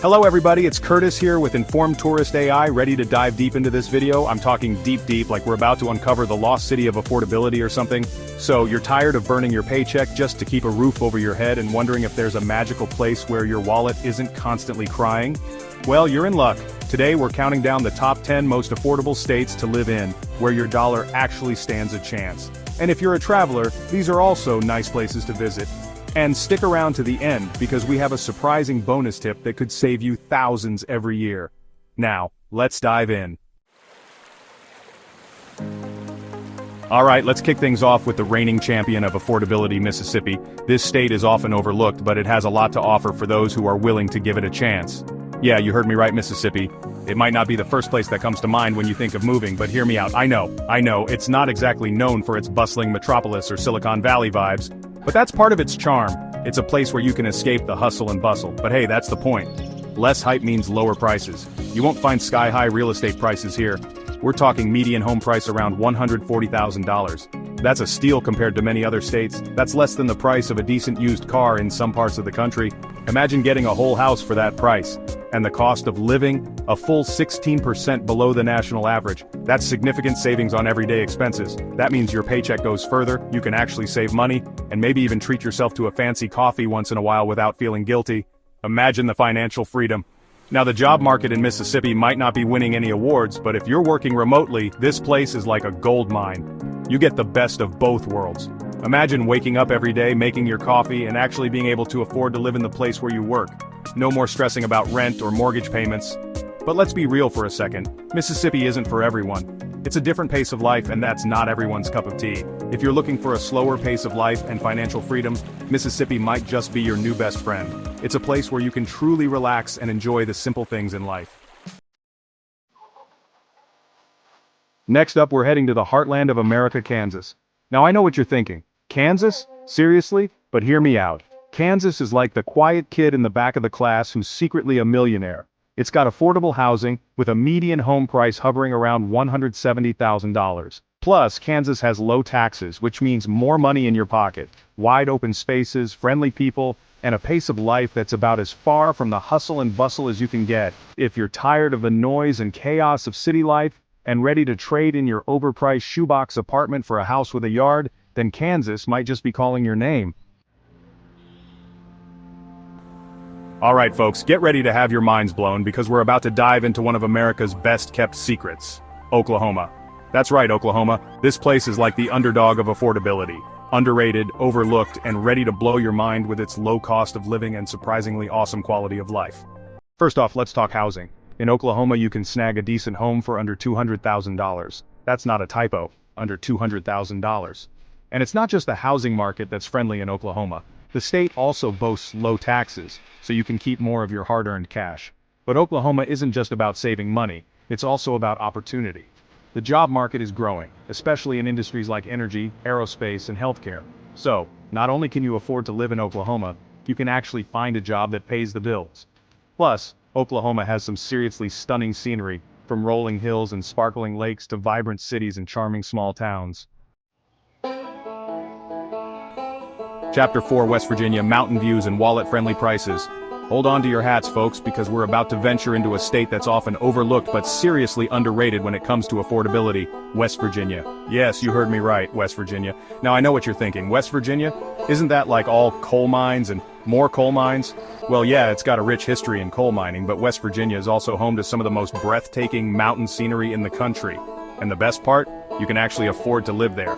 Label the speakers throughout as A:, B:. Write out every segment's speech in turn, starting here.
A: Hello everybody, it's Curtis here with Informed Tourist AI, ready to dive deep into this video. I'm talking deep, like we're about to uncover the lost city of affordability or something. So you're tired of burning your paycheck just to keep a roof over your head and wondering if there's a magical place where your wallet isn't constantly crying? Well, you're in luck. Today we're counting down the top 10 most affordable states to live in, where your dollar actually stands a chance. And if you're a traveler, these are also nice places to visit. And stick around to the end, because we have a surprising bonus tip that could save you thousands every year. Now, let's dive in. Alright, let's kick things off with the reigning champion of affordability, Mississippi. This state is often overlooked, but it has a lot to offer for those who are willing to give it a chance. Yeah, you heard me right, Mississippi. It might not be the first place that comes to mind when you think of moving, but hear me out. I know, it's not exactly known for its bustling metropolis or Silicon Valley vibes, but that's part of its charm. It's a place where you can escape the hustle and bustle, but hey, that's the point. Less hype means lower prices. You won't find sky-high real estate prices here. We're talking median home price around $140,000. That's a steal compared to many other states. That's less than the price of a decent used car in some parts of the country. Imagine getting a whole house for that price. And the cost of living, a full 16% below the national average. That's significant savings on everyday expenses. That means your paycheck goes further, you can actually save money, and maybe even treat yourself to a fancy coffee once in a while without feeling guilty. Imagine the financial freedom. Now, the job market in Mississippi might not be winning any awards, but if you're working remotely, this place is like a gold mine. You get the best of both worlds. Imagine waking up every day, making your coffee, and actually being able to afford to live in the place where you work. No more stressing about rent or mortgage payments. But let's be real for a second. Mississippi isn't for everyone. It's a different pace of life, and that's not everyone's cup of tea. If you're looking for a slower pace of life and financial freedom, Mississippi might just be your new best friend. It's a place where you can truly relax and enjoy the simple things in life. Next up, we're heading to the heartland of America, Kansas. Now, I know what you're thinking. Kansas? Seriously? But hear me out. Kansas is like the quiet kid in the back of the class who's secretly a millionaire. It's got affordable housing, with a median home price hovering around $170,000. Plus, Kansas has low taxes, which means more money in your pocket, wide open spaces, friendly people, and a pace of life that's about as far from the hustle and bustle as you can get. If you're tired of the noise and chaos of city life, and ready to trade in your overpriced shoebox apartment for a house with a yard, then Kansas might just be calling your name. Alright folks, get ready to have your minds blown because we're about to dive into one of America's best-kept secrets, Oklahoma. That's right, Oklahoma. This place is like the underdog of affordability. Underrated, overlooked, and ready to blow your mind with its low cost of living and surprisingly awesome quality of life. First off, let's talk housing. In Oklahoma, you can snag a decent home for under $200,000. That's not a typo, under $200,000. And it's not just the housing market that's friendly in Oklahoma. The state also boasts low taxes, so you can keep more of your hard-earned cash. But Oklahoma isn't just about saving money, it's also about opportunity. The job market is growing, especially in industries like energy, aerospace, and healthcare. So, not only can you afford to live in Oklahoma, you can actually find a job that pays the bills. Plus, Oklahoma has some seriously stunning scenery, from rolling hills and sparkling lakes to vibrant cities and charming small towns. Chapter 4, West Virginia, mountain views and wallet-friendly prices. Hold on to your hats, folks, because we're about to venture into a state that's often overlooked but seriously underrated when it comes to affordability, West Virginia. Yes, you heard me right, West Virginia. Now I know what you're thinking, West Virginia? Isn't that like all coal mines and more coal mines? Well, yeah, it's got a rich history in coal mining, but West Virginia is also home to some of the most breathtaking mountain scenery in the country. And the best part? You can actually afford to live there.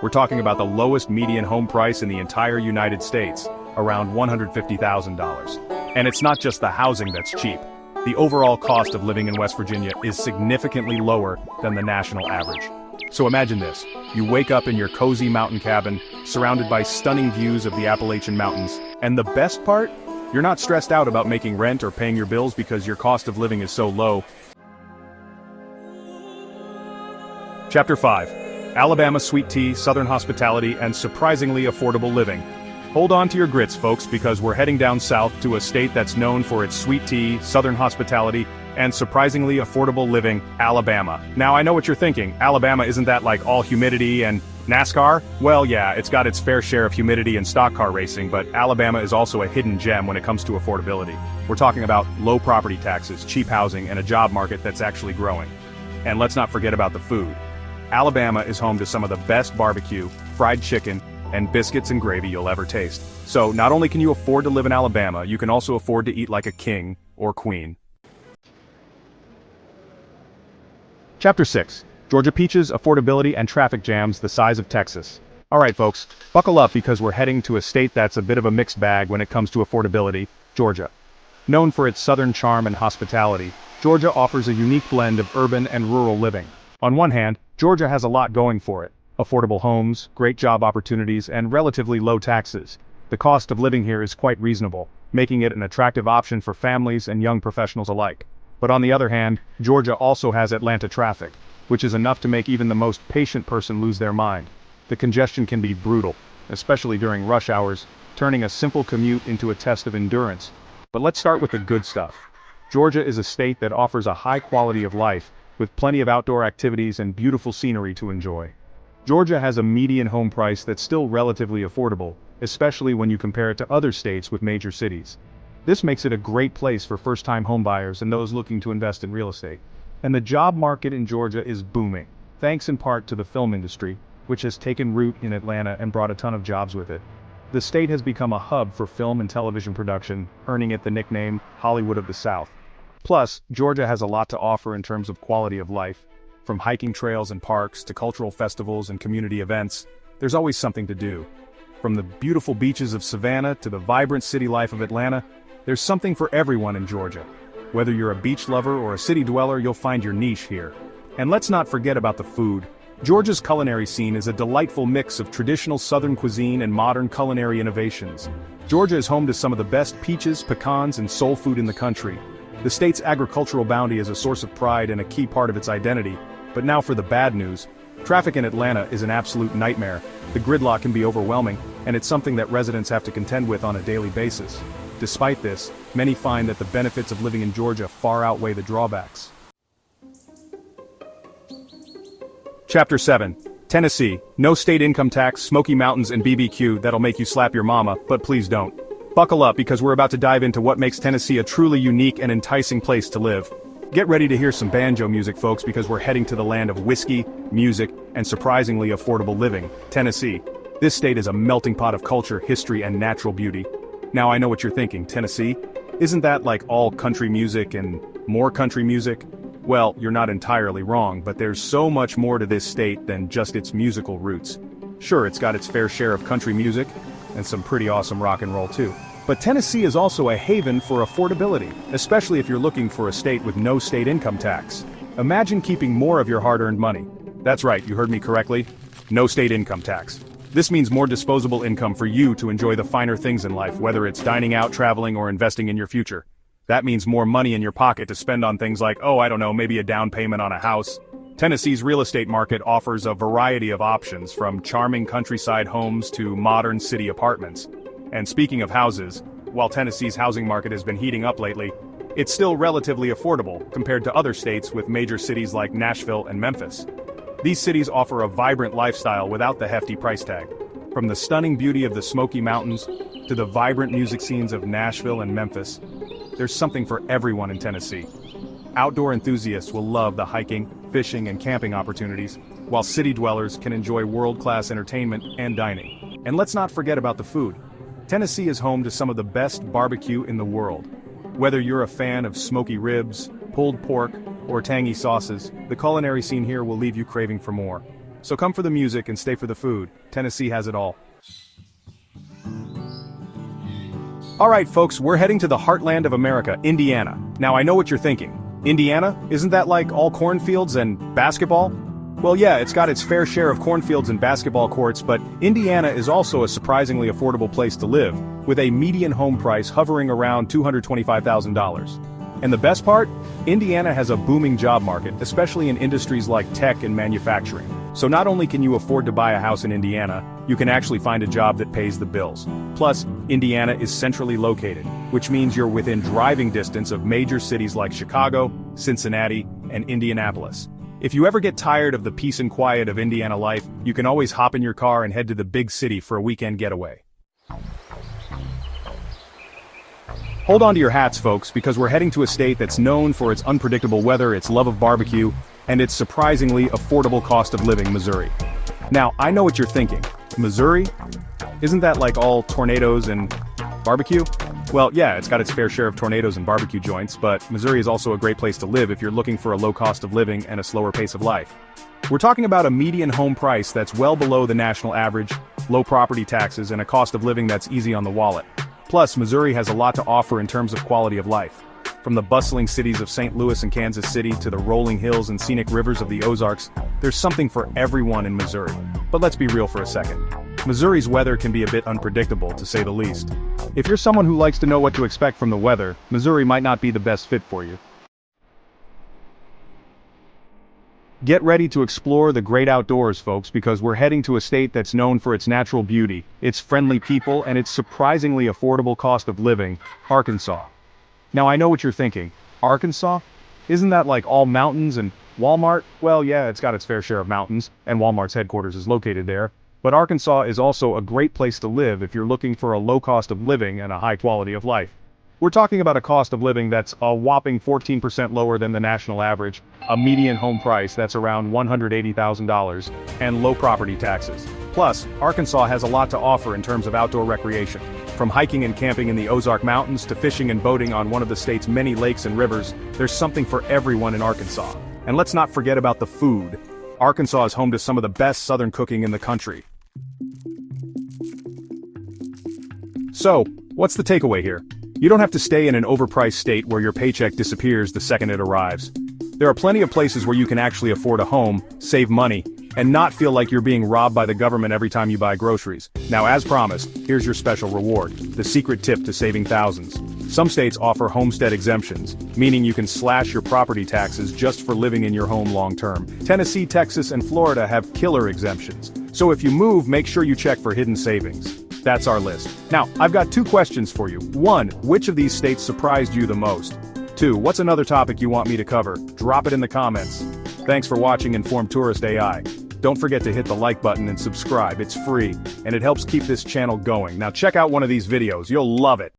A: We're talking about the lowest median home price in the entire United States, around $150,000. And it's not just the housing that's cheap. The overall cost of living in West Virginia is significantly lower than the national average. So imagine this, you wake up in your cozy mountain cabin, surrounded by stunning views of the Appalachian Mountains, and the best part? You're not stressed out about making rent or paying your bills because your cost of living is so low. Chapter 5. Alabama sweet tea, southern hospitality, and surprisingly affordable living. Hold on to your grits, folks, because we're heading down south to a state that's known for its sweet tea, southern hospitality, and surprisingly affordable living, Alabama. Now I know what you're thinking, Alabama isn't that like all humidity and NASCAR? Well, yeah, it's got its fair share of humidity and stock car racing, but Alabama is also a hidden gem when it comes to affordability. We're talking about low property taxes, cheap housing, and a job market that's actually growing. And let's not forget about the food. Alabama is home to some of the best barbecue, fried chicken, and biscuits and gravy you'll ever taste. So not only can you afford to live in Alabama, you can also afford to eat like a king or queen. Chapter 6. Georgia Peaches, Affordability and Traffic Jams the Size of Texas. Alright folks, buckle up because we're heading to a state that's a bit of a mixed bag when it comes to affordability, Georgia. Known for its southern charm and hospitality, Georgia offers a unique blend of urban and rural living. On one hand, Georgia has a lot going for it. Affordable homes, great job opportunities, and relatively low taxes. The cost of living here is quite reasonable, making it an attractive option for families and young professionals alike. But on the other hand, Georgia also has Atlanta traffic, which is enough to make even the most patient person lose their mind. The congestion can be brutal, especially during rush hours, turning a simple commute into a test of endurance. But let's start with the good stuff. Georgia is a state that offers a high quality of life, with plenty of outdoor activities and beautiful scenery to enjoy. Georgia has a median home price that's still relatively affordable, especially when you compare it to other states with major cities. This makes it a great place for first-time homebuyers and those looking to invest in real estate. And the job market in Georgia is booming, thanks in part to the film industry, which has taken root in Atlanta and brought a ton of jobs with it. The state has become a hub for film and television production, earning it the nickname Hollywood of the South. Plus, Georgia has a lot to offer in terms of quality of life. From hiking trails and parks to cultural festivals and community events, there's always something to do. From the beautiful beaches of Savannah to the vibrant city life of Atlanta, there's something for everyone in Georgia. Whether you're a beach lover or a city dweller, you'll find your niche here. And let's not forget about the food. Georgia's culinary scene is a delightful mix of traditional Southern cuisine and modern culinary innovations. Georgia is home to some of the best peaches, pecans, and soul food in the country. The state's agricultural bounty is a source of pride and a key part of its identity. But now for the bad news. Traffic in Atlanta is an absolute nightmare. The gridlock can be overwhelming, and it's something that residents have to contend with on a daily basis. Despite this, many find that the benefits of living in Georgia far outweigh the drawbacks. Chapter 7. Tennessee. No state income tax, Smoky Mountains, and BBQ that'll make you slap your mama, but please don't. Buckle up because we're about to dive into what makes Tennessee a truly unique and enticing place to live. Get ready to hear some banjo music, folks, because we're heading to the land of whiskey, music, and surprisingly affordable living, Tennessee. This state is a melting pot of culture, history, and natural beauty. Now I know what you're thinking, Tennessee? Isn't that like all country music and more country music? Well, you're not entirely wrong, but there's so much more to this state than just its musical roots. Sure, it's got its fair share of country music, and some pretty awesome rock and roll too. But Tennessee is also a haven for affordability, especially if you're looking for a state with no state income tax. Imagine keeping more of your hard-earned money. That's right, you heard me correctly. No state income tax. This means more disposable income for you to enjoy the finer things in life, whether it's dining out, traveling, or investing in your future. That means more money in your pocket to spend on things like, maybe a down payment on a house. Tennessee's real estate market offers a variety of options, from charming countryside homes to modern city apartments. And speaking of houses, while Tennessee's housing market has been heating up lately, it's still relatively affordable compared to other states with major cities like Nashville and Memphis. These cities offer a vibrant lifestyle without the hefty price tag. From the stunning beauty of the Smoky Mountains to the vibrant music scenes of Nashville and Memphis, there's something for everyone in Tennessee. Outdoor enthusiasts will love the hiking, fishing, and camping opportunities, while city dwellers can enjoy world-class entertainment and dining. And let's not forget about the food. Tennessee is home to some of the best barbecue in the world. Whether you're a fan of smoky ribs, pulled pork, or tangy sauces, the culinary scene here will leave you craving for more. So come for the music and stay for the food. Tennessee has it all. Alright folks, we're heading to the heartland of America, Indiana. Now I know what you're thinking. Indiana? Isn't that like all cornfields and basketball? Well yeah, it's got its fair share of cornfields and basketball courts, but Indiana is also a surprisingly affordable place to live, with a median home price hovering around $225,000. And the best part? Indiana has a booming job market, especially in industries like tech and manufacturing. So not only can you afford to buy a house in Indiana, you can actually find a job that pays the bills. Plus, Indiana is centrally located, which means you're within driving distance of major cities like Chicago, Cincinnati, and Indianapolis. If you ever get tired of the peace and quiet of Indiana life, you can always hop in your car and head to the big city for a weekend getaway. Hold on to your hats, folks, because we're heading to a state that's known for its unpredictable weather, its love of barbecue, and its surprisingly affordable cost of living, Missouri. Now, I know what you're thinking. Missouri? Isn't that like all tornadoes and barbecue? Well, yeah, it's got its fair share of tornadoes and barbecue joints, but Missouri is also a great place to live if you're looking for a low cost of living and a slower pace of life. We're talking about a median home price that's well below the national average, low property taxes, and a cost of living that's easy on the wallet. Plus, Missouri has a lot to offer in terms of quality of life. From the bustling cities of St. Louis and Kansas City to the rolling hills and scenic rivers of the Ozarks, there's something for everyone in Missouri. But let's be real for a second. Missouri's weather can be a bit unpredictable, to say the least. If you're someone who likes to know what to expect from the weather, Missouri might not be the best fit for you. Get ready to explore the great outdoors, folks, because we're heading to a state that's known for its natural beauty, its friendly people, and its surprisingly affordable cost of living, Arkansas. Now I know what you're thinking. Arkansas? Isn't that like all mountains and Walmart? Well, yeah, it's got its fair share of mountains, and Walmart's headquarters is located there. But Arkansas is also a great place to live if you're looking for a low cost of living and a high quality of life. We're talking about a cost of living that's a whopping 14% lower than the national average, a median home price that's around $180,000, and low property taxes. Plus, Arkansas has a lot to offer in terms of outdoor recreation. From hiking and camping in the Ozark Mountains to fishing and boating on one of the state's many lakes and rivers, there's something for everyone in Arkansas. And let's not forget about the food. Arkansas is home to some of the best Southern cooking in the country. So, what's the takeaway here? You don't have to stay in an overpriced state where your paycheck disappears the second it arrives. There are plenty of places where you can actually afford a home, save money, and not feel like you're being robbed by the government every time you buy groceries. Now, as promised, here's your special reward, the secret tip to saving thousands. Some states offer homestead exemptions, meaning you can slash your property taxes just for living in your home long term. Tennessee, Texas, and Florida have killer exemptions. So if you move, make sure you check for hidden savings. That's our list. Now, I've got 2 questions for you. 1, which of these states surprised you the most? 2, what's another topic you want me to cover? Drop it in the comments. Thanks for watching Informed Tourist AI. Don't forget to hit the like button and subscribe, it's free, and it helps keep this channel going. Now check out one of these videos, you'll love it.